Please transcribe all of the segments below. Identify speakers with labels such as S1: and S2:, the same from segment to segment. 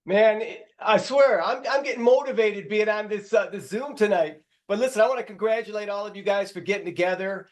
S1: Man, I swear, I'm getting motivated being on this Zoom tonight. But listen, I want to congratulate all of you guys for getting together,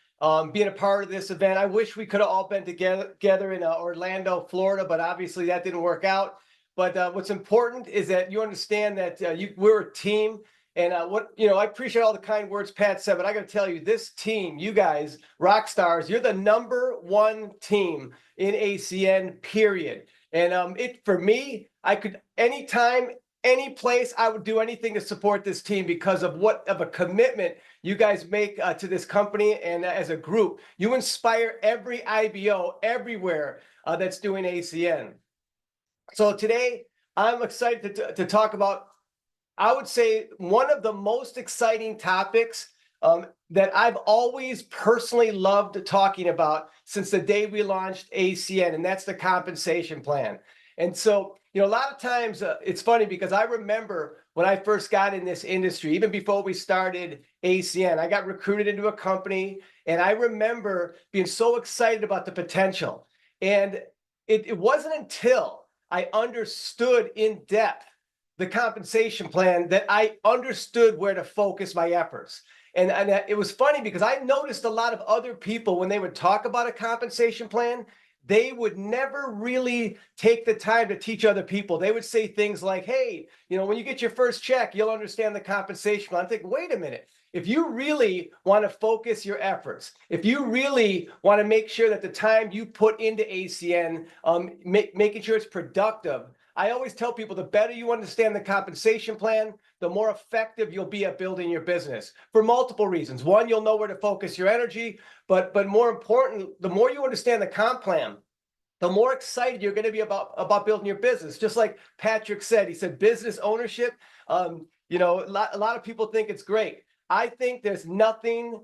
S1: being a part of this event. I wish we could have all been together in Orlando, Florida, but obviously that didn't work out. But what's important is that you understand that we're a team. And I appreciate all the kind words Pat said, but I got to tell you, this team, you guys, rock stars, you're the number one team in ACN, period. And for me, I could anytime, any place, I would do anything to support this team because of what of a commitment you guys make to this company and as a group. You inspire every IBO everywhere that's doing ACN. So today, I'm excited to talk about, I would say, one of the most exciting topics that I've always personally loved talking about since the day we launched ACN, and that's the compensation plan. And so, a lot of times it's funny because I remember when I first got in this industry, even before we started ACN, I got recruited into a company, and I remember being so excited about the potential. And it wasn't until I understood in depth the compensation plan that I understood where to focus my efforts. And it was funny because I noticed a lot of other people, when they would talk about a compensation plan, they would never really take the time to teach other people. They would say things like, hey, when you get your first check, you'll understand the compensation plan. I'm thinking, wait a minute. If you really want to focus your efforts, if you really want to make sure that the time you put into ACN, making sure it's productive, I always tell people the better you understand the compensation plan, the more effective you'll be at building your business for multiple reasons. One, you'll know where to focus your energy, but more important, the more you understand the comp plan, the more excited you're going to be about building your business. Just like Patrick said, he said business ownership. A lot of people think it's great. I think there's nothing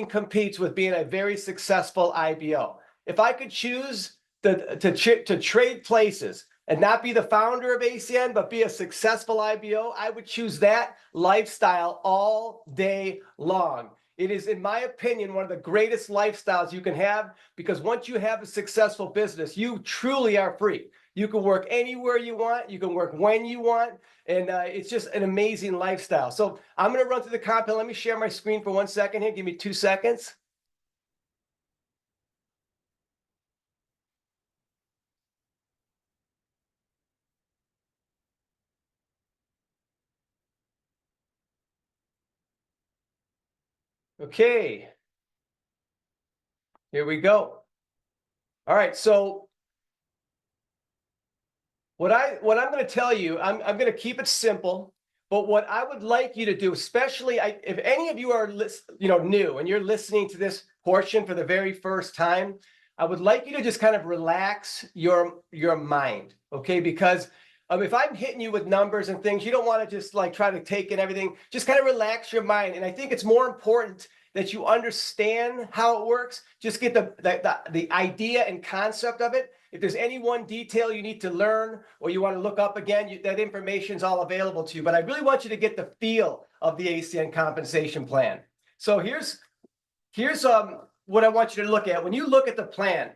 S1: competes with being a very successful IBO. If I could choose to trade places and not be the founder of ACN, but be a successful IBO, I would choose that lifestyle all day long. It is, in my opinion, one of the greatest lifestyles you can have, because once you have a successful business, you truly are free. You can work anywhere you want. You can work when you want. And it's just an amazing lifestyle. So I'm going to run through the comp plan. Let me share my screen for 1 second here. Give me 2 seconds. Okay, here we go. All right, so what I'm going to tell you, I'm going to keep it simple, but what I would like you to do, especially if any of you are new and you're listening to this portion for the very first time, I would like you to just kind of relax your mind, okay? Because if I'm hitting you with numbers and things, you don't want to just like try to take in everything. Just kind of relax your mind. And I think it's more important that you understand how it works. Just get the idea and concept of it. If there's any one detail you need to learn or you want to look up again, that information is all available to you. But I really want you to get the feel of the ACN compensation plan. So here's what I want you to look at. When you look at the plan,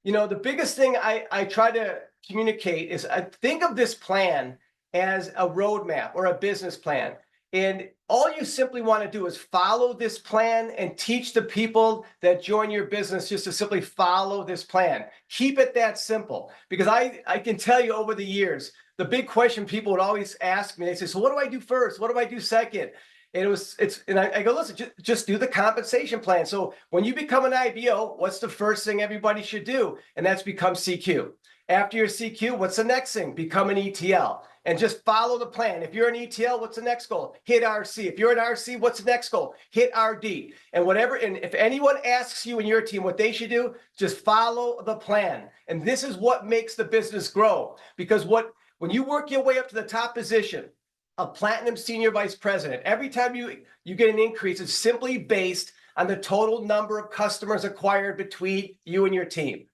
S1: the biggest thing I try to communicate is I think of this plan as a roadmap or a business plan. And all you simply want to do is follow this plan and teach the people that join your business just to simply follow this plan. Keep it that simple, because I can tell you over the years, the big question people would always ask me, they say, so what do I do first? What do I do second? And I go, listen, just do the compensation plan. So when you become an IBO, what's the first thing everybody should do? And that's become CQ. After your CQ, what's the next thing? Become an ETL. And just follow the plan. If you're an ETL, what's the next goal? Hit RC. If you're an RC, what's the next goal? Hit RD. And if anyone asks you and your team what they should do, just follow the plan. And this is what makes the business grow. Because when you work your way up to the top position, a platinum senior vice president, every time you get an increase, it's simply based on the total number of customers acquired between you and your team.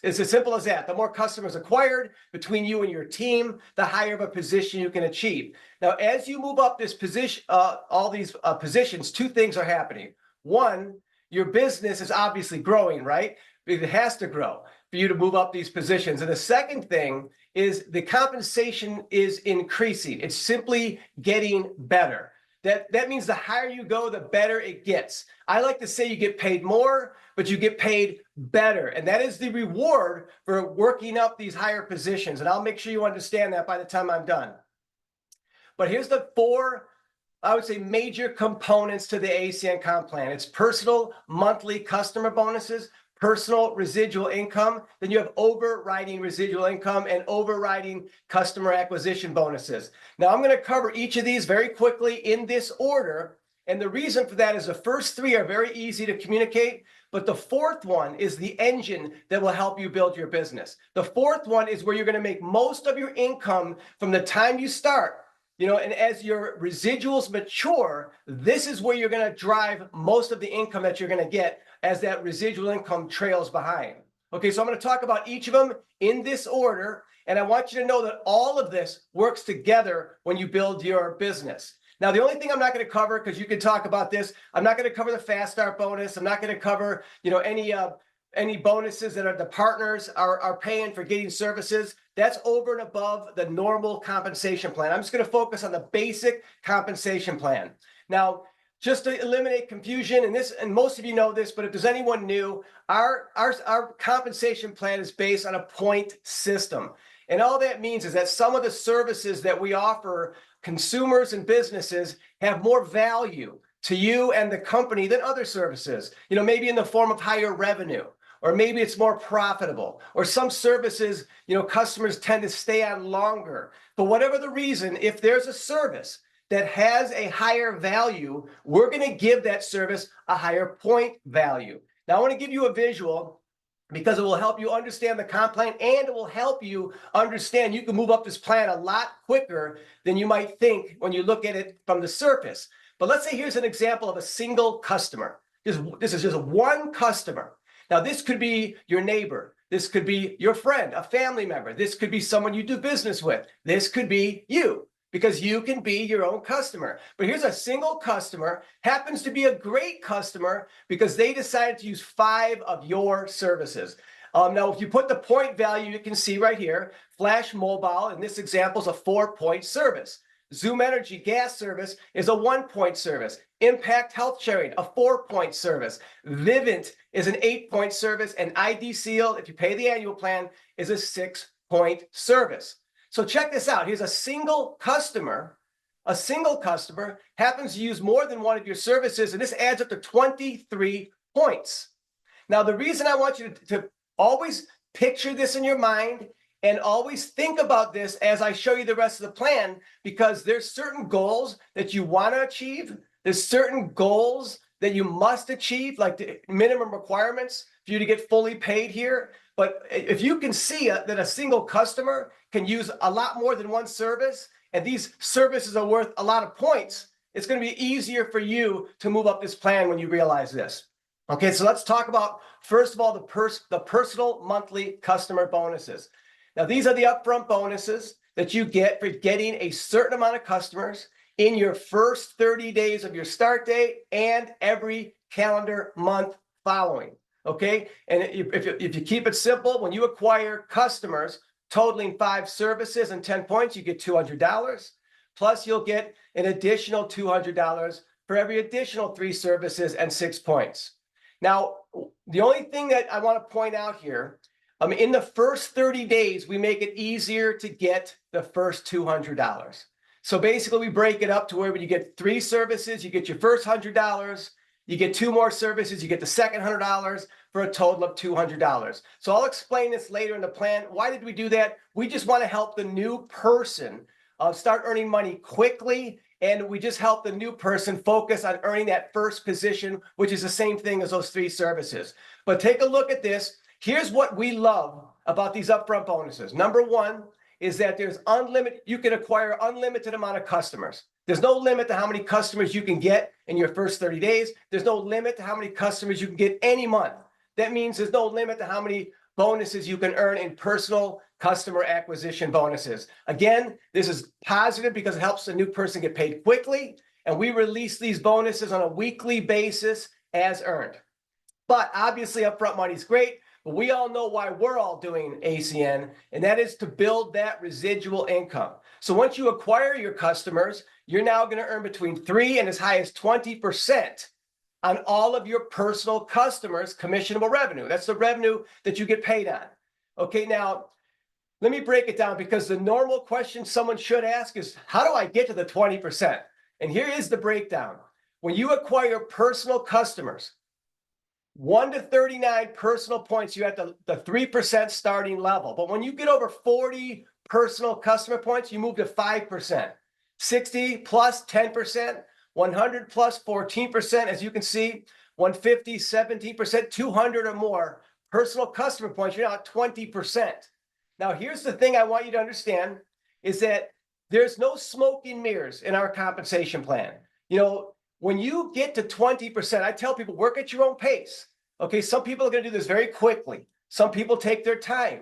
S1: It's as simple as that. The more customers acquired between you and your team, the higher of a position you can achieve. Now, as you move up this position, all these positions, two things are happening. One, your business is obviously growing, right? It has to grow. for you to move up these positions. And the second thing is the compensation is increasing. It's simply getting better. That means the higher you go, the better it gets. I like to say you get paid more, but you get paid better. And that is the reward for working up these higher positions. And I'll make sure you understand that by the time I'm done. But here's the 4, I would say, major components to the ACN comp plan. It's personal monthly customer bonuses, personal residual income, then you have overriding residual income and overriding customer acquisition bonuses. Now, I'm going to cover each of these very quickly in this order. And the reason for that is the first 3 are very easy to communicate, but the 4th one is the engine that will help you build your business. The 4th one is where you're going to make most of your income from the time you start. And as your residuals mature, this is where you're going to drive most of the income that you're going to get as that residual income trails behind. Okay, so I'm going to talk about each of them in this order, and I want you to know that all of this works together when you build your business. Now, the only thing I'm not going to cover, because you can talk about this, I'm not going to cover the fast start bonus. I'm not going to cover, any bonuses that the partners are paying for getting services. That's over and above the normal compensation plan. I'm just going to focus on the basic compensation plan. Now, just to eliminate confusion, and most of you know this, but if there's anyone new, our compensation plan is based on a point system. And all that means is that some of the services that we offer consumers and businesses have more value to you and the company than other services, maybe in the form of higher revenue, or maybe it's more profitable, or some services, customers tend to stay on longer. But whatever the reason, if there's a service that has a higher value, we're going to give that service a higher point value. Now, I want to give you a visual because it will help you understand the comp plan, and it will help you understand you can move up this plan a lot quicker than you might think when you look at it from the surface. But let's say here's an example of a single customer. This is just one customer. Now, this could be your neighbor. This could be your friend, a family member. This could be someone you do business with. This could be you, because you can be your own customer. But here's a single customer, happens to be a great customer because they decided to use 5 of your services. Now, if you put the point value, you can see right here, Flash Mobile, in this example, is a 4-point service. Zoom Energy gas service is a 1-point service. Impact Health Sharing, a 4-point service. Vivint is an 8-point service. And ID Seal, if you pay the annual plan, is a 6-point service. So check this out. Here's a single customer. A single customer happens to use more than one of your services, and this adds up to 23 points. Now, the reason I want you to always picture this in your mind and always think about this as I show you the rest of the plan, because there's certain goals that you want to achieve. There's certain goals that you must achieve, like the minimum requirements for you to get fully paid here. But if you can see that a single customer can use a lot more than one service, and these services are worth a lot of points, it's going to be easier for you to move up this plan when you realize this. Okay, so let's talk about, first of all, the personal monthly customer bonuses. Now, these are the upfront bonuses that you get for getting a certain amount of customers in your first 30 days of your start date and every calendar month following. Okay, and if you keep it simple, when you acquire customers totaling 5 services and 10 points, you get $200. Plus, you'll get an additional $200 for every additional 3 services and 6 points. Now, the only thing that I want to point out here, in the first 30 days, we make it easier to get the first $200. So basically, we break it up to where when you get 3 services, you get your first $100. You get 2 more services, you get the second $100 for a total of $200. So I'll explain this later in the plan. Why did we do that? We just want to help the new person start earning money quickly, and we just help the new person focus on earning that first position, which is the same thing as those 3 services. But take a look at this. Here's what we love about these upfront bonuses. Number 1 is that there's unlimited, you can acquire unlimited amount of customers. There's no limit to how many customers you can get in your first 30 days. There's no limit to how many customers you can get any month. That means there's no limit to how many bonuses you can earn in personal customer acquisition bonuses. Again, this is positive because it helps the new person get paid quickly, and we release these bonuses on a weekly basis as earned. But obviously, upfront money is great. but we all know why we're all doing ACN, and that is to build that residual income. So once you acquire your customers, you're now going to earn between 3 and as high as 20% on all of your personal customers' commissionable revenue. That's the revenue that you get paid on. Okay, now let me break it down, because the normal question someone should ask is, how do I get to the 20%? And here is the breakdown. When you acquire personal customers, 1 to 39 personal points, you're at the 3% starting level. But when you get over 40 personal customer points, you move to 5%. 60 plus 10%, 100 plus 14%, as you can see, 150, 17%, 200 or more personal customer points, you're now at 20%. Now, here's the thing I want you to understand is that there's no smoke and mirrors in our compensation plan. You know, when you get to 20%, I tell people, work at your own pace. Okay, some people are going to do this very quickly. Some people take their time.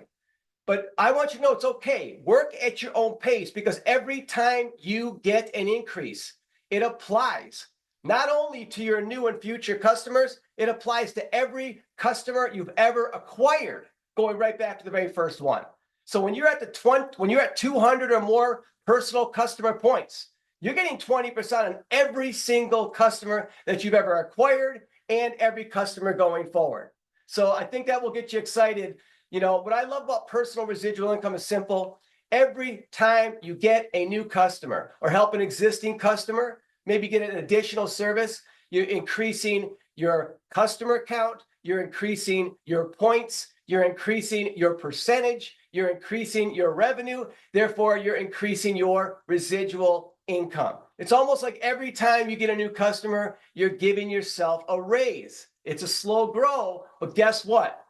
S1: But I want you to know it's okay. Work at your own pace, because every time you get an increase, it applies not only to your new and future customers, it applies to every customer you've ever acquired, going right back to the very first one. So when you're at when you're at 200 or more personal customer points, you're getting 20% on every single customer that you've ever acquired and every customer going forward. So I think that will get you excited. You know, what I love about personal residual income is simple. Every time you get a new customer or help an existing customer, maybe get an additional service, you're increasing your customer count, you're increasing your points, you're increasing your percentage, you're increasing your revenue, therefore you're increasing your residual income. It's almost like every time you get a new customer, you're giving yourself a raise. It's a slow grow, but guess what?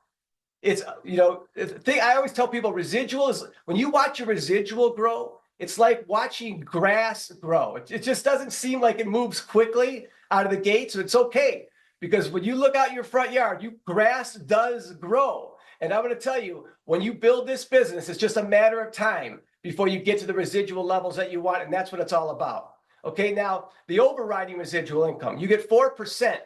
S1: It's, you know, the thing I always tell people, residual is, when you watch your residual grow, it's like watching grass grow. It just doesn't seem like it moves quickly out of the gate. So it's okay, because when you look out your front yard, grass does grow. And I'm going to tell you, when you build this business, it's just a matter of time before you get to the residual levels that you want. And that's what it's all about. Okay, now the overriding residual income, you get 4%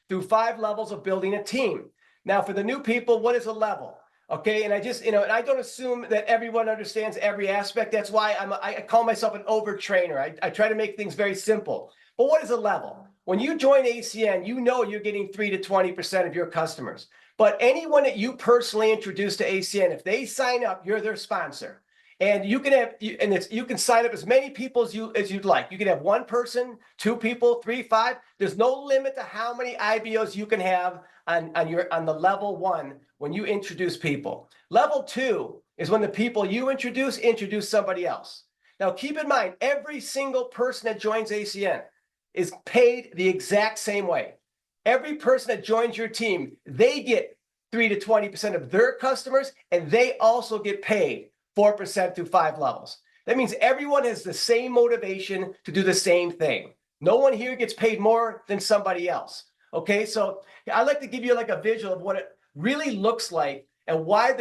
S1: through 5 levels of building a team. Now, for the new people, what is a level? Okay, and I just, you know, and I don't assume that everyone understands every aspect. That's why I call myself an overtrainer. I try to make things very simple. But what is a level? When you join ACN, you know you're getting 3 to 20% of your customers. But anyone that you personally introduce to ACN, if they sign up, you're their sponsor. And you can have, you can sign up as many people as you'd like. You can have 1 person, 2 people, 3, 5. There's no limit to how many IBOs you can have on the level 1 when you introduce people. Level 2 is when the people you introduce somebody else. Now, keep in mind, every single person that joins ACN is paid the exact same way. Every person that joins your team, they get 3 to 20% of their customers, and they also get paid 4% through 5 levels. That means everyone has the same motivation to do the same thing. No one here gets paid more than somebody else. Okay, so I like to give you like a visual of what it really looks like and why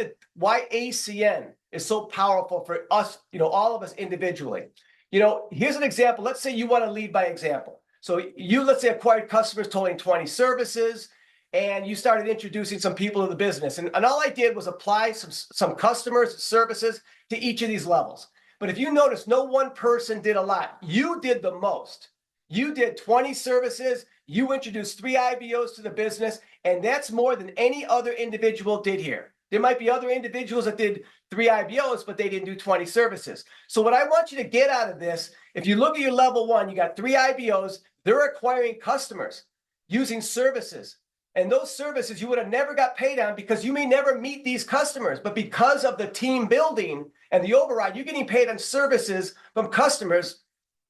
S1: ACN is so powerful for us, you know, all of us individually. You know, here's an example. Let's say you want to lead by example. So you, let's say, acquired customers totaling 20 services, and you started introducing some people to the business. And all I did was apply some customers, services to each of these levels. But if you notice, no one person did a lot. You did the most. You did 20 services. You introduced 3 IBOs to the business, and that's more than any other individual did here. There might be other individuals that did 3 IBOs, but they didn't do 20 services. So what I want you to get out of this, if you look at your level 1, you got 3 IBOs. They're acquiring customers using services. And those services you would have never got paid on, because you may never meet these customers. But because of the team building and the override, you're getting paid on services from customers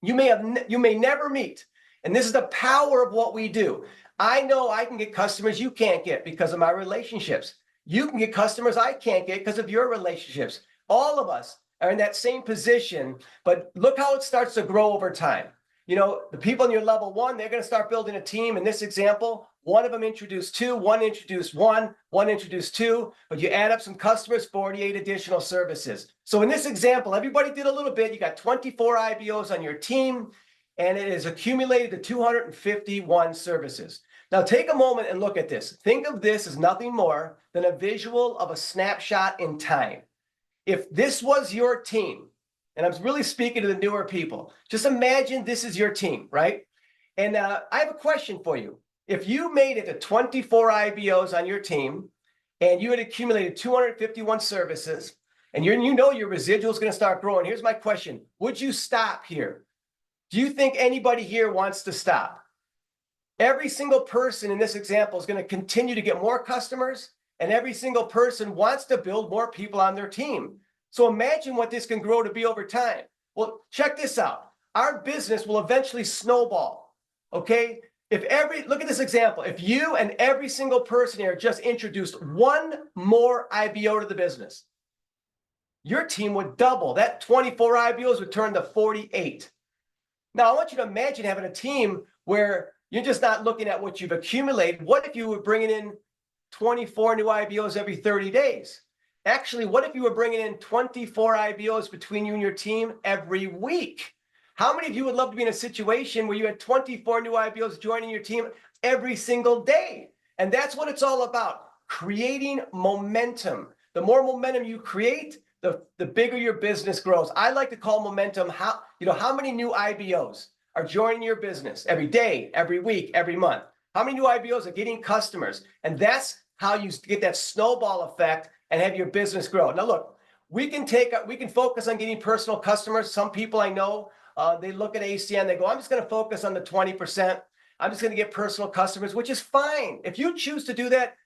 S1: you may never meet. And this is the power of what we do. I know I can get customers you can't get because of my relationships. You can get customers I can't get because of your relationships. All of us are in that same position, but look how it starts to grow over time. You know, the people in your level 1, they're going to start building a team. In this example, 1 of them introduced 2, 1 introduced 1, 1 introduced 2, but you add up some customers, 48 additional services. So in this example, everybody did a little bit. You got 24 IBOs on your team, and it is accumulated to 251 services. Now take a moment and look at this. Think of this as nothing more than a visual of a snapshot in time. If this was your team, and I'm really speaking to the newer people, just imagine this is your team, right? And I have a question for you. If you made it to 24 IBOs on your team and you had accumulated 251 services and you know your residual is going to start growing, here's my question. Would you stop here? Do you think anybody here wants to stop? Every single person in this example is going to continue to get more customers, and every single person wants to build more people on their team. So imagine what this can grow to be over time. Well, check this out. Our business will eventually snowball, okay? Look at this example. If you and every single person here just introduced one more IBO to the business, your team would double. That 24 IBOs would turn to 48. Now, I want you to imagine having a team where you're just not looking at what you've accumulated. What if you were bringing in 24 new IBOs every 30 days? Actually, what if you were bringing in 24 IBOs between you and your team every week? How many of you would love to be in a situation where you had 24 new IBOs joining your team every single day? And that's what it's all about, creating momentum. The more momentum you create, the bigger your business grows. I like to call momentum how many new IBOs are joining your business every day, every week, every month. How many new IBOs are getting customers? And that's how you get that snowball effect and have your business grow. Now, look, we can focus on getting personal customers. Some people I know, they look at ACN, they go, I'm just going to focus on the 20%. I'm just going to get personal customers, which is fine. If you choose to do that,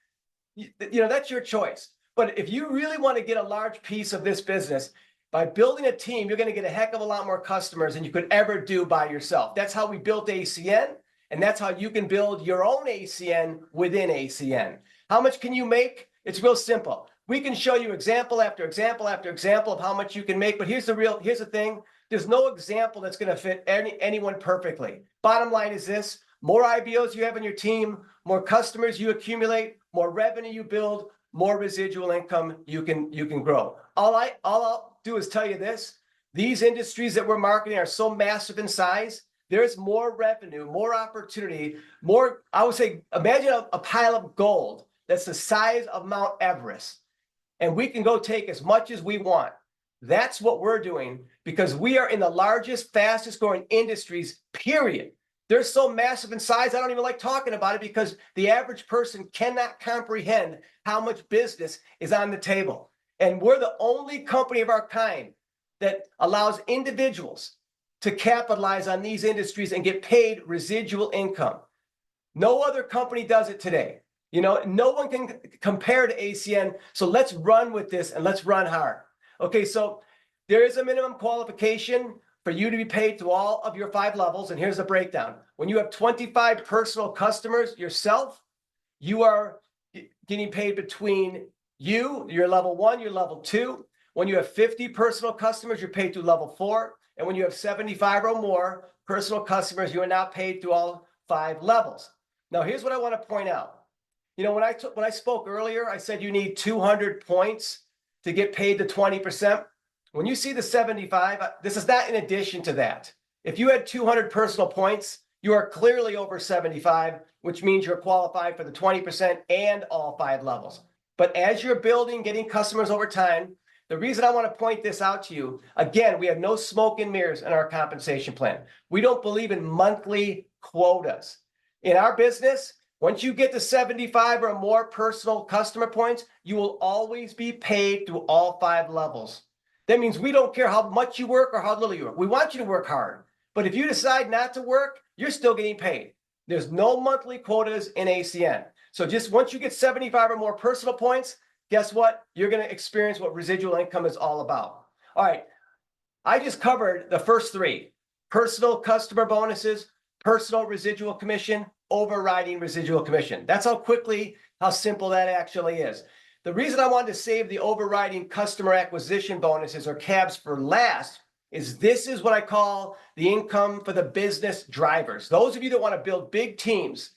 S1: that's your choice. But if you really want to get a large piece of this business, by building a team, you're going to get a heck of a lot more customers than you could ever do by yourself. That's how we built ACN, and that's how you can build your own ACN within ACN. How much can you make? It's real simple. We can show you example after example after example of how much you can make, but here's the thing. There's no example that's going to fit anyone perfectly. Bottom line is this: more IBOs you have in your team, more customers you accumulate, more revenue you build, more residual income you can grow. All I'll do is tell you this: these industries that we're marketing are so massive in size. There's more revenue, more opportunity, more. I would say, imagine a pile of gold that's the size of Mount Everest, and we can go take as much as we want. That's what we're doing because we are in the largest, fastest growing industries, period. They're so massive in size, I don't even like talking about it because the average person cannot comprehend how much business is on the table. And we're the only company of our kind that allows individuals to capitalize on these industries and get paid residual income. No other company does it today. No one can compare to ACN. So let's run with this and let's run hard. Okay, so there is a minimum qualification for you to be paid to all of your 5 levels. And here's the breakdown. When you have 25 personal customers yourself, you are getting paid between your level 1, your level 2. When you have 50 personal customers, you're paid through level 4. And when you have 75 or more personal customers, you are now paid through all 5 levels. Now, here's what I want to point out. When I spoke earlier, I said you need 200 points to get paid the 20%. When you see the 75, this is not in addition to that. If you had 200 personal points, you are clearly over 75, which means you're qualified for the 20% and all 5 levels. But as you're building, getting customers over time, the reason I want to point this out to you, again, we have no smoke and mirrors in our compensation plan. We don't believe in monthly quotas. In our business, once you get to 75 or more personal customer points, you will always be paid through all 5 levels. That means we don't care how much you work or how little you work. We want you to work hard. But if you decide not to work, you're still getting paid. There's no monthly quotas in ACN. So just once you get 75 or more personal points, guess what? You're going to experience what residual income is all about. All right. I just covered the first 3: personal customer bonuses, personal residual commission, overriding residual commission. That's how simple that actually is. The reason I wanted to save the overriding customer acquisition bonuses or CABs for last is this is what I call the income for the business drivers. Those of you that want to build big teams,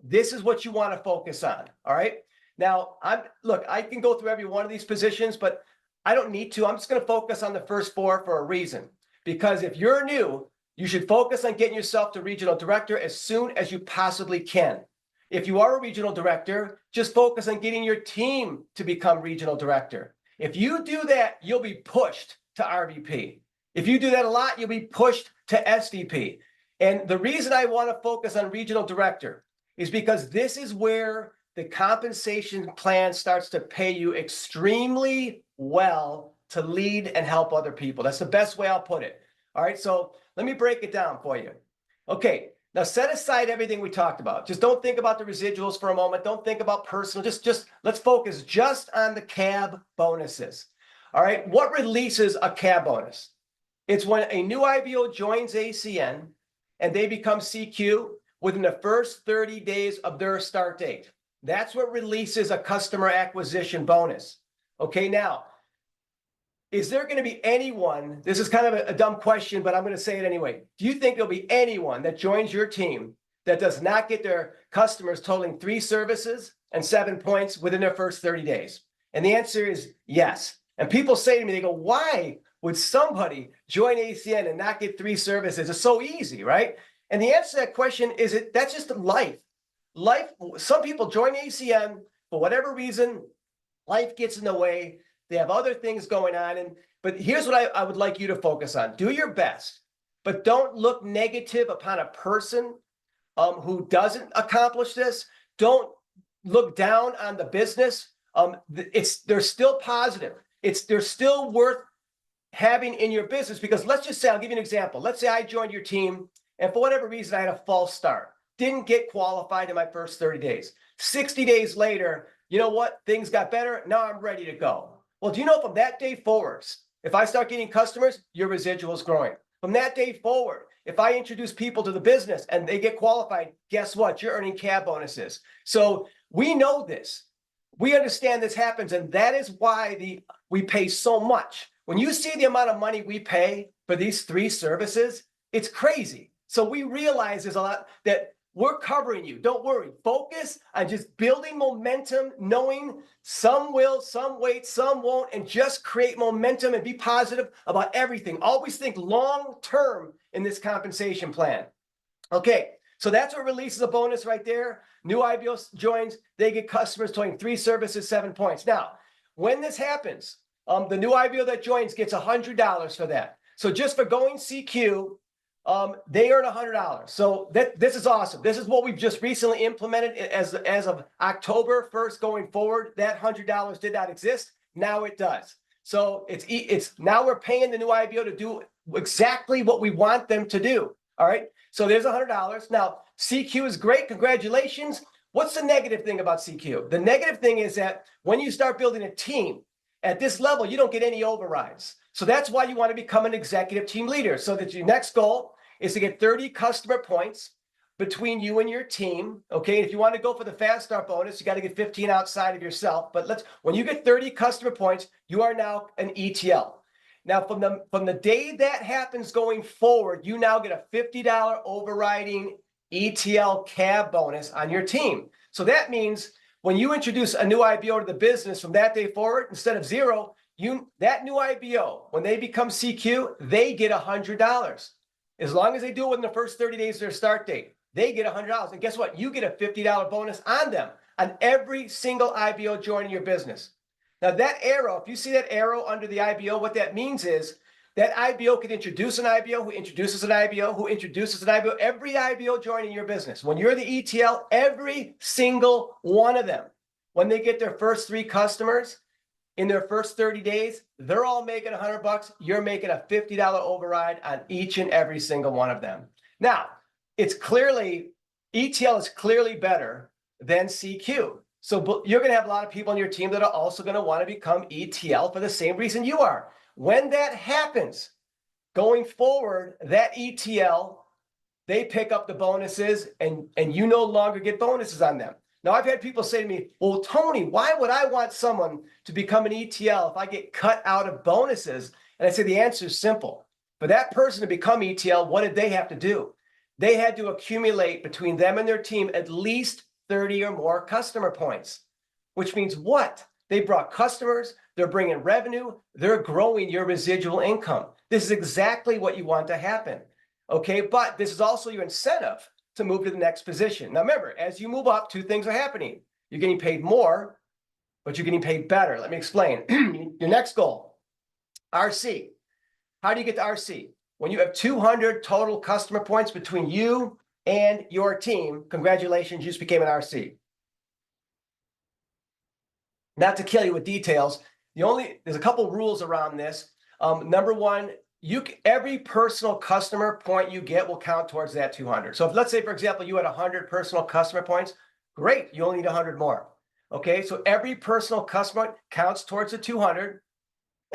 S1: this is what you want to focus on. All right. Now, I can go through every one of these positions, but I don't need to. I'm just going to focus on the first 4 for a reason. Because if you're new, you should focus on getting yourself to regional director as soon as you possibly can. If you are a regional director, just focus on getting your team to become regional director. If you do that, you'll be pushed to RVP. If you do that a lot, you'll be pushed to SVP. And the reason I want to focus on regional director is because this is where the compensation plan starts to pay you extremely well to lead and help other people. That's the best way I'll put it. All right, so let me break it down for you. Okay, now set aside everything we talked about. Just don't think about the residuals for a moment. Don't think about personal. Just let's focus just on the CAB bonuses. All right, what releases a CAB bonus? It's when a new IBO joins ACN and they become CQ within the first 30 days of their start date. That's what releases a customer acquisition bonus. Okay, now, is there going to be anyone, this is kind of a dumb question, but I'm going to say it anyway. Do you think there'll be anyone that joins your team that does not get their customers totaling 3 services and 7 points within their first 30 days? And the answer is yes. And people say to me, they go, why would somebody join ACN and not get 3 services? It's so easy, right? And the answer to that question is that's just life. Life, some people join ACN for whatever reason, life gets in the way. They have other things going on. But here's what I would like you to focus on. Do your best, but don't look negative upon a person who doesn't accomplish this. Don't look down on the business. They're still positive. They're still worth having in your business, because let's just say, I'll give you an example. Let's say I joined your team and for whatever reason, I had a false start. Didn't get qualified in my first 30 days. 60 days later, you know what? Things got better. Now I'm ready to go. Well, do you know from that day forwards, if I start getting customers, your residual is growing. From that day forward, if I introduce people to the business and they get qualified, guess what? You're earning CAB bonuses. So we know this. We understand this happens, and that is why we pay so much. When you see the amount of money we pay for these 3 services, it's crazy. So we realize there's a lot that we're covering you. Don't worry. Focus on just building momentum, knowing some will, some wait, some won't, and just create momentum and be positive about everything. Always think long term in this compensation plan. Okay, so that's what releases a bonus right there. New IBO joins, they get customers totaling 3 services, 7 points. Now, when this happens, the new IBO that joins gets $100 for that. So just for going CQ, they earn $100. So this is awesome. This is what we've just recently implemented as of October 1st going forward. That $100 did not exist. Now it does. So it's now we're paying the new IBO to do exactly what we want them to do. All right. So there's $100. Now CQ is great. Congratulations. What's the negative thing about CQ? The negative thing is that when you start building a team at this level, you don't get any overrides. So that's why you want to become an executive team leader, so that your next goal is to get 30 customer points between you and your team. Okay. If you want to go for the fast start bonus, you got to get 15 outside of yourself. But when you get 30 customer points, you are now an ETL. Now, from the day that happens going forward, you now get a $50 overriding ETL CAB bonus on your team. So that means when you introduce a new IBO to the business from that day forward, instead of 0, that new IBO, when they become CQ, they get $100. As long as they do it within the first 30 days of their start date, they get $100. And guess what? You get a $50 bonus on them, on every single IBO joining your business. Now that arrow, if you see that arrow under the IBO, what that means is that IBO can introduce an IBO who introduces an IBO who introduces an IBO, every IBO joining your business. When you're the ETL, every single one of them, when they get their first 3 customers in their first 30 days, they're all making $100. You're making a $50 override on each and every single one of them. Now, ETL is clearly better than CQ. So you're going to have a lot of people on your team that are also going to want to become ETL for the same reason you are. When that happens, going forward, that ETL, they pick up the bonuses and you no longer get bonuses on them. Now, I've had people say to me, well, Tony, why would I want someone to become an ETL if I get cut out of bonuses? And I say the answer is simple. For that person to become ETL, what did they have to do? They had to accumulate between them and their team at least 30 or more customer points, which means what? They brought customers, they're bringing revenue, they're growing your residual income. This is exactly what you want to happen. Okay, but this is also your incentive to move to the next position. Now remember, as you move up, two things are happening. You're getting paid more, but you're getting paid better. Let me explain. Your next goal, RC. How do you get to RC? When you have 200 total customer points between you and your team, congratulations, you just became an RC. Not to kill you with details, there's a couple rules around this. Number one, every personal customer point you get will count towards that 200. So if, let's say, for example, you had 100 personal customer points, great, you only need 100 more. Okay, so every personal customer counts towards the 200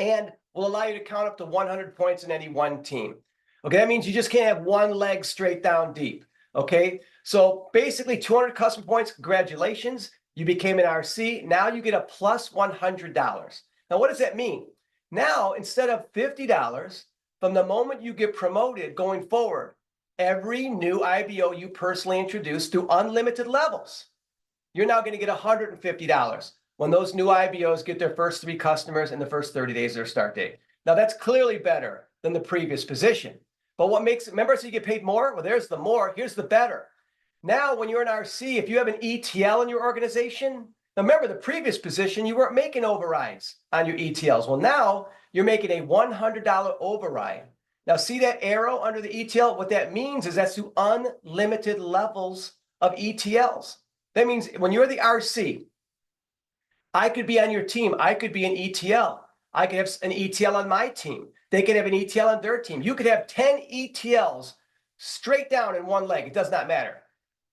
S1: and will allow you to count up to 100 points in any one team. Okay, that means you just can't have one leg straight down deep. Okay, so basically 200 customer points, congratulations, you became an RC. Now you get a plus $100. Now, what does that mean? Now, instead of $50, from the moment you get promoted going forward, every new IBO you personally introduce through unlimited levels, you're now going to get $150 when those new IBOs get their first 3 customers in the first 30 days of their start date. Now, that's clearly better than the previous position. But what makes it, remember, so you get paid more? Well, there's the more. Here's the better. Now, when you're an RC, if you have an ETL in your organization, now remember the previous position, you weren't making overrides on your ETLs. Well, now you're making a $100 override. Now, see that arrow under the ETL? What that means is that's through unlimited levels of ETLs. That means when you're the RC, I could be on your team. I could be an ETL. I could have an ETL on my team. They could have an ETL on their team. You could have 10 ETLs straight down in one leg. It does not matter.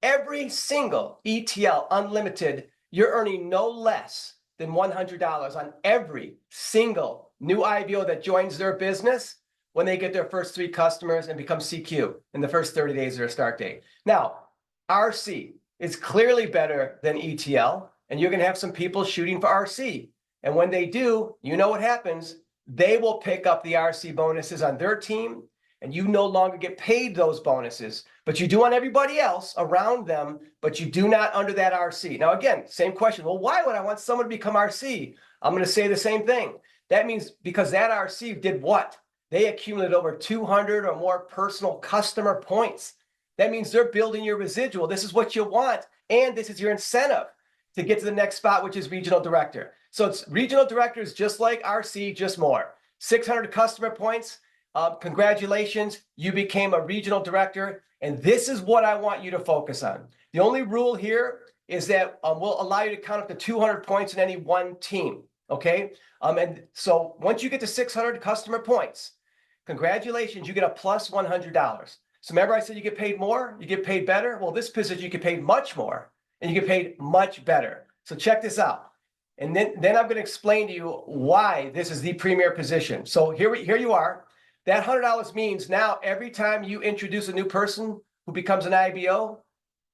S1: Every single ETL unlimited, you're earning no less than $100 on every single new IBO that joins their business when they get their first 3 customers and become CQ in the first 30 days of their start date. Now, RC is clearly better than ETL, and you're going to have some people shooting for RC. And when they do, you know what happens. They will pick up the RC bonuses on their team, and you no longer get paid those bonuses, but you do on everybody else around them, but you do not under that RC. Now, again, same question. Well, why would I want someone to become RC? I'm going to say the same thing. That means because that RC did what? They accumulated over 200 or more personal customer points. That means they're building your residual. This is what you want, and this is your incentive to get to the next spot, which is regional director. So it's regional director is just like RC, just more. 600 customer points. Congratulations, you became a regional director, and this is what I want you to focus on. The only rule here is that we'll allow you to count up to 200 points in any one team, okay? And so once you get to 600 customer points, congratulations, you get a plus $100. So remember I said you get paid more, you get paid better? Well, this position you get paid much more, and you get paid much better. So check this out. And then I'm going to explain to you why this is the premier position. So here you are. That $100 means now every time you introduce a new person who becomes an IBO,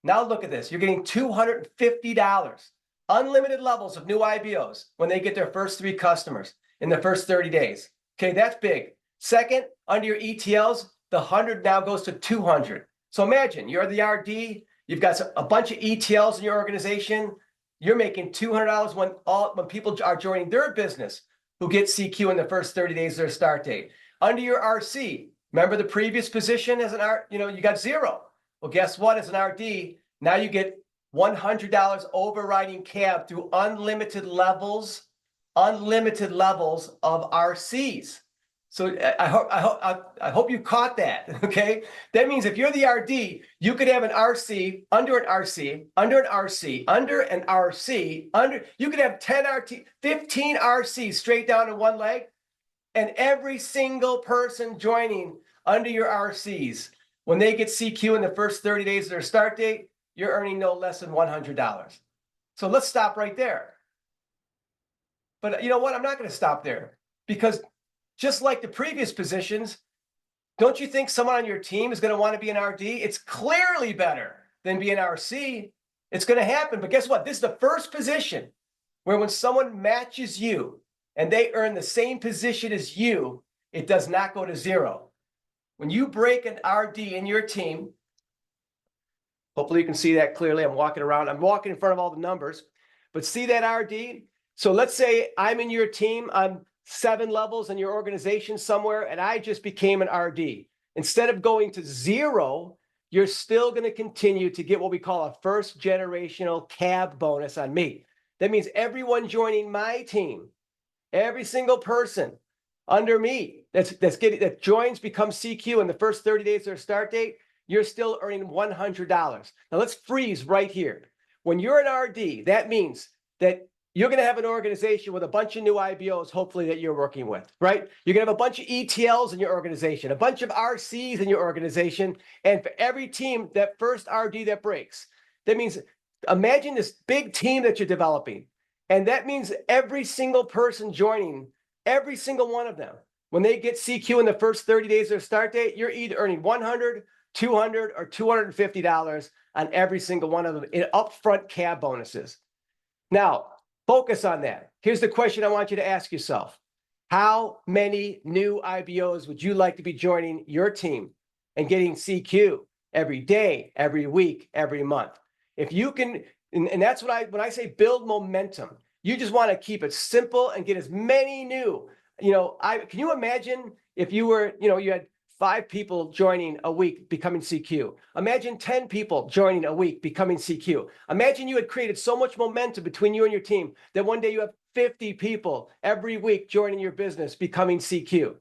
S1: now look at this. You're getting $250, unlimited levels of new IBOs when they get their first 3 customers in the first 30 days. Okay, that's big. Second, under your ETLs, the 100 now goes to 200. So imagine you're the RD, you've got a bunch of ETLs in your organization. You're making $200 when people are joining their business who get CQ in the first 30 days of their start date. Under your RC, remember the previous position as an you got 0. Well, guess what? As an RD, now you get $100 overriding cab through unlimited levels of RCs. So I hope you caught that, okay? That means if you're the RD, you could have an RC, under an RC, under an RC, under an RC, you could have 15 RCs straight down in one leg, and every single person joining under your RCs, when they get CQ in the first 30 days of their start date, you're earning no less than $100. So let's stop right there. But you know what? I'm not going to stop there, because just like the previous positions, don't you think someone on your team is going to want to be an RD? It's clearly better than being RC. It's going to happen. But guess what? This is the first position where when someone matches you and they earn the same position as you, it does not go to 0. When you break an RD in your team, hopefully you can see that clearly. I'm walking around. I'm walking in front of all the numbers. But see that RD? So let's say I'm in your team. I'm 7 levels in your organization somewhere, and I just became an RD. Instead of going to 0, you're still going to continue to get what we call a first generational cab bonus on me. That means everyone joining my team, every single person under me that joins, becomes CQ in the first 30 days of their start date, you're still earning $100. Now let's freeze right here. When you're an RD, that means that you're going to have an organization with a bunch of new IBOs, hopefully, that you're working with, right? You're going to have a bunch of ETLs in your organization, a bunch of RCs in your organization. And for every team, that first RD that breaks, that means imagine this big team that you're developing. And that means every single person joining, every single one of them, when they get CQ in the first 30 days of their start date, you're either earning $100, $200, or $250 on every single one of them in upfront cab bonuses. Now, focus on that. Here's the question I want you to ask yourself. How many new IBOs would you like to be joining your team and getting CQ every day, every week, every month? If you can, and that's what when I say build momentum, you just want to keep it simple and get as many new, can you imagine if you were, you had 5 people joining a week becoming CQ. Imagine 10 people joining a week becoming CQ. Imagine you had created so much momentum between you and your team that one day you have 50 people every week joining your business becoming CQ.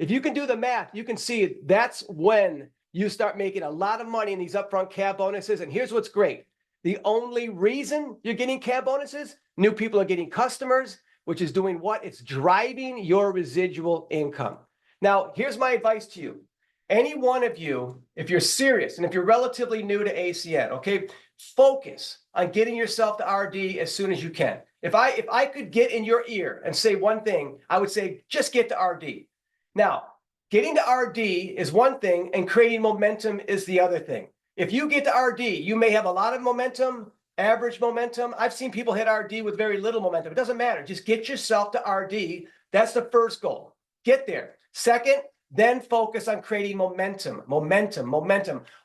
S1: If you can do the math, you can see that's when you start making a lot of money in these upfront cab bonuses. And here's what's great. The only reason you're getting cab bonuses, new people are getting customers, which is doing what? It's driving your residual income. Now, here's my advice to you. Any one of you, if you're serious and if you're relatively new to ACN, okay, focus on getting yourself to RD as soon as you can. If I could get in your ear and say one thing, I would say just get to RD. Now, getting to RD is one thing and creating momentum is the other thing. If you get to RD, you may have a lot of momentum, average momentum. I've seen people hit RD with very little momentum. It doesn't matter. Just get yourself to RD. That's the first goal. Get there. Second, then focus on creating momentum.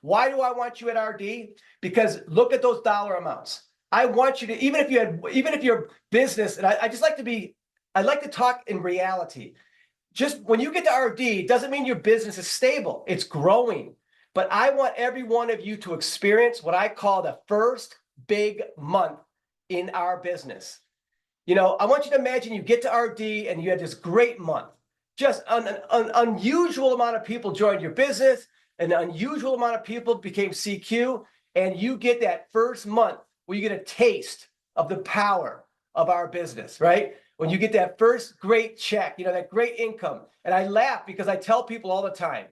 S1: Why do I want you at RD? Because look at those dollar amounts. I want you to, even if your business, and I like to talk in reality. Just when you get to RD, doesn't mean your business is stable. It's growing. But I want every one of you to experience what I call the first big month in our business. I want you to imagine you get to RD and you had this great month. Just an unusual amount of people joined your business, an unusual amount of people became CQ, and you get that first month where you get a taste of the power of our business, right? When you get that first great check, that great income. And I laugh because I tell people all the time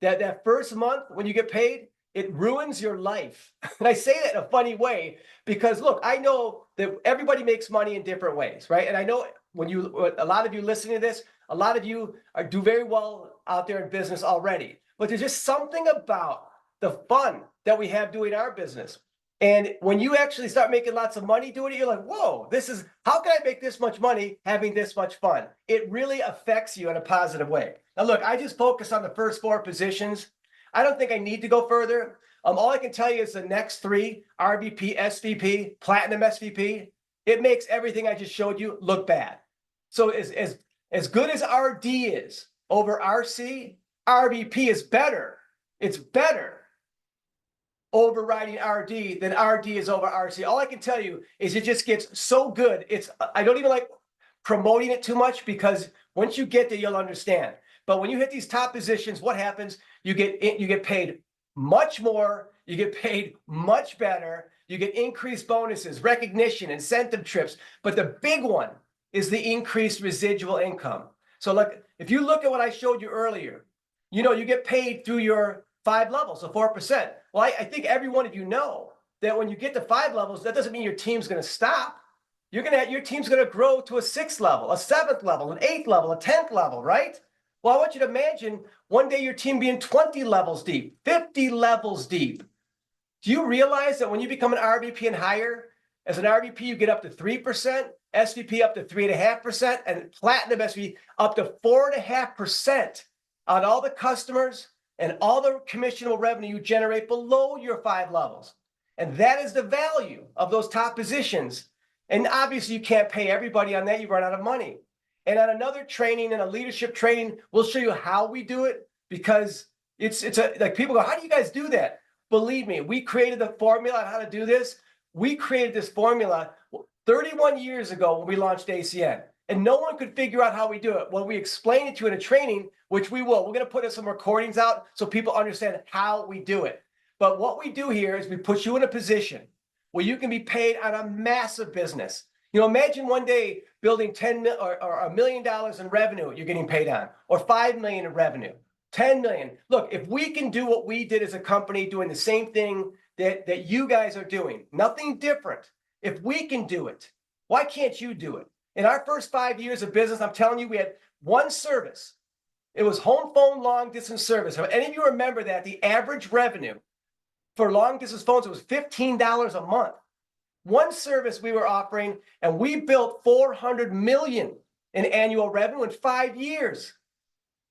S1: that first month when you get paid, it ruins your life. And I say that in a funny way because, look, I know that everybody makes money in different ways, right? And I know a lot of you listening to this, a lot of you do very well out there in business already. But there's just something about the fun that we have doing our business. And when you actually start making lots of money doing it, you're like, whoa, how can I make this much money having this much fun? It really affects you in a positive way. Now, look, I just focus on the first 4 positions. I don't think I need to go further. All I can tell you is the next 3, RVP, SVP, Platinum SVP, it makes everything I just showed you look bad. So as good as RD is over RC, RVP is better. It's better overriding RD than RD is over RC. All I can tell you is it just gets so good. I don't even like promoting it too much because once you get there, you'll understand. But when you hit these top positions, what happens? You get paid much more. You get paid much better. You get increased bonuses, recognition, incentive trips. But the big one is the increased residual income. So look, if you look at what I showed you earlier, you get paid through your 5 levels, so 4%. Well, I think every one of you know that when you get to 5 levels, that doesn't mean your team's going to stop. Your team's going to grow to a 6th level, a 7th level, an 8th level, a 10th level, right? Well, I want you to imagine one day your team being 20 levels deep, 50 levels deep. Do you realize that when you become an RVP and higher, as an RVP, you get up to 3%, SVP up to 3.5%, and Platinum SVP up to 4.5% on all the customers and all the commissionable revenue you generate below your 5 levels. And that is the value of those top positions. And obviously, you can't pay everybody on that. You run out of money. And on another training and a leadership training, we'll show you how we do it because it's like people go, how do you guys do that? believe me, we created the formula on how to do this. We created this formula 31 years ago when we launched ACN, and no one could figure out how we do it. Well, we explained it to you in a training, which we will. We're going to put some recordings out so people understand how we do it. But what we do here is we put you in a position where you can be paid on a massive business. You know, imagine one day building or $1 million in revenue you're getting paid on, or 5 million in revenue, 10 million. Look, if we can do what we did as a company, doing the same thing that you guys are doing, nothing different. If we can do it, why can't you do it? In our first 5 years of business, I'm telling you, we had one service. It was home phone long distance service. If any of you remember that, the average revenue for long distance phones, it was $15 a month. One service we were offering, and we built 400 million in annual revenue in 5 years.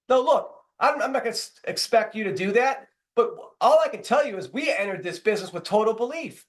S1: Now, look, I'm not going to expect you to do that, but all I can tell you is we entered this business with total belief.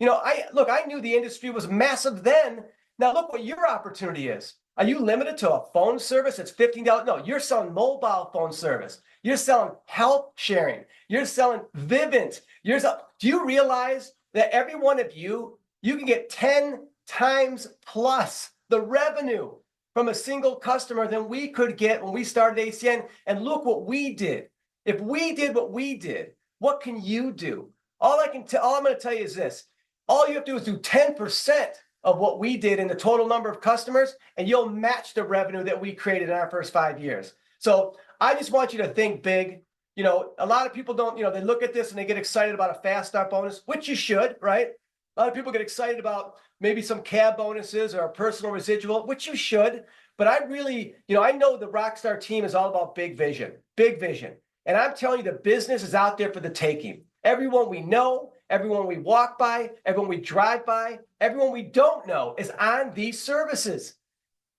S1: You know, I knew the industry was massive then. Now look what your opportunity is. Are you limited to a phone service that's $15? No, you're selling mobile phone service. You're selling health sharing. You're selling Vivint. Do you realize that every one of you can get 10 times plus the revenue from a single customer than we could get when we started ACN? And look what we did. If we did what we did, what can you do? All I'm going to tell you is this. All you have to do is do 10% of what we did in the total number of customers, and you'll match the revenue that we created in our first 5 years. So I just want you to think big. You know, a lot of people don't, they look at this and they get excited about a fast start bonus, which you should, right? A lot of people get excited about maybe some cab bonuses or a personal residual, which you should. But I really, I know the Rockstar team is all about big vision, big vision. And I'm telling you, the business is out there for the taking. Everyone we know, everyone we walk by, everyone we drive by, everyone we don't know is on these services.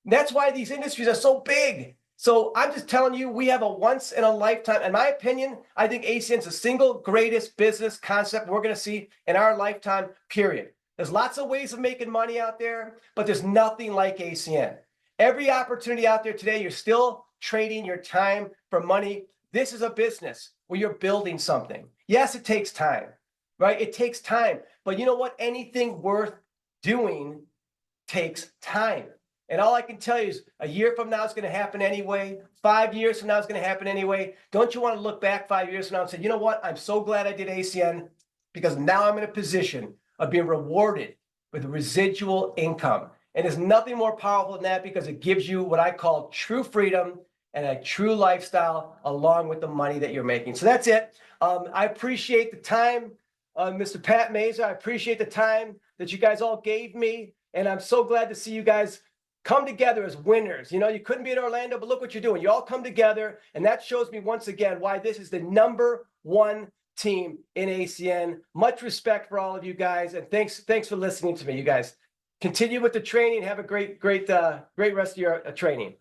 S1: And that's why these industries are so big. So I'm just telling you, we have a once in a lifetime. In my opinion, I think ACN is the single greatest business concept we're going to see in our lifetime, period. There's lots of ways of making money out there, but there's nothing like ACN. Every opportunity out there today, you're still trading your time for money. This is a business where you're building something. Yes, it takes time, right? It takes time. But you know what? Anything worth doing takes time. And all I can tell you is a year from now, it's going to happen anyway. 5 years from now, it's going to happen anyway. Don't you want to look back 5 years from now and say, you know what? I'm so glad I did ACN because now I'm in a position of being rewarded with residual income. And there's nothing more powerful than that because it gives you what I call true freedom and a true lifestyle along with the money that you're making. So that's it. I appreciate the time, Mr. Pat Mazur. I appreciate the time that you guys all gave me. And I'm so glad to see you guys come together as winners. You couldn't be in Orlando, but look what you're doing. You all come together, and that shows me once again why this is the #1 team in ACN. Much respect for all of you guys, and thanks for listening to me, you guys. Continue with the training. Have a great rest of your training.